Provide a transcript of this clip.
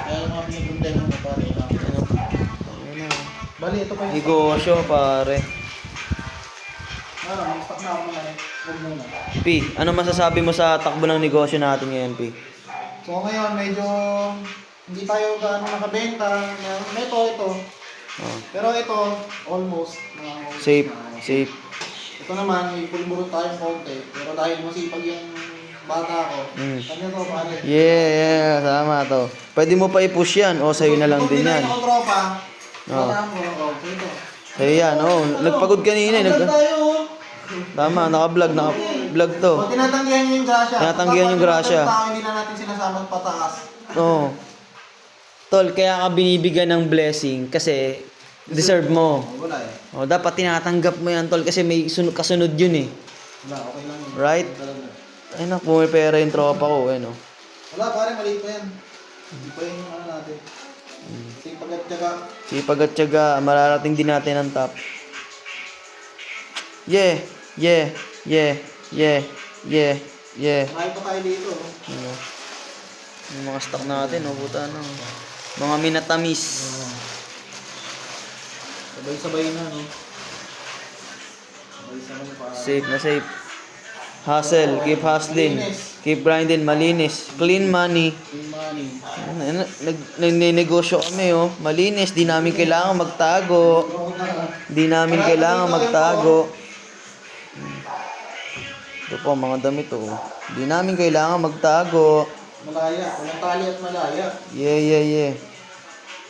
Kaya yung mga pinag-problema mo pare. Ano? Bali, ito pa yung Negosyo, pare. may stock na ako ngayon. Huwag muna. P, ano masasabi mo sa takbo ng negosyo natin ngayon, P? So ngayon, medyo hindi tayo gaano nakabenta. Ito. Oh. Pero ito, almost. Safe, na. safe. Ito naman, may pulburot tayong konti. Pero dahil masipag yung bata ko, kanya to pare. Yeah, tama to. Pwede mo pa i-push yan, o sa'yo na lang din yan. Kung tropa, Oh. bata mo, so ito. Sa'yo yan, oh. Nagpagod kanina, eh. Vlog tayo, oh. Tama, naka-vlog to. O, tinatanggihan nyo yung grasya. Tinatanggihan yung grasya. Kapag tao, hindi na natin sinasamang pataas. Oo. Tol, kaya ka binibigyan ng blessing kasi deserve mo. Wala eh. O, dapat tinatanggap mo yan, tol, kasi may kasunod yun eh. Wala, okay lang yun. Right? Talaga. Ay naku, may pera yung tropa ko, eh, no? Wala pare, maliit pa yan. Hindi pa yun yung ano natin. Sipag at tiyaga. Sipag at tiyaga, mararating din natin ang top. Yeah, yeah, yeah, yeah, yeah, yeah. Marami pa tayo dito. No? Ano? Yung mga stock natin, oh, puta na. Mga minatamis. Sabay-sabay na, no? Sabay-sabay na pa. Safe na safe. Hustle, keep hustling. Keep grinding, malinis. Clean money. Yung money. Nagnenegosyo kami, oh. Malinis, di namin kailangan magtago. Di namin kailangan magtago. Ito po, mga damit, oh. Di namin kailangan magtago. Malaya. Walang tali at malaya. Yeah, yeah, yeah.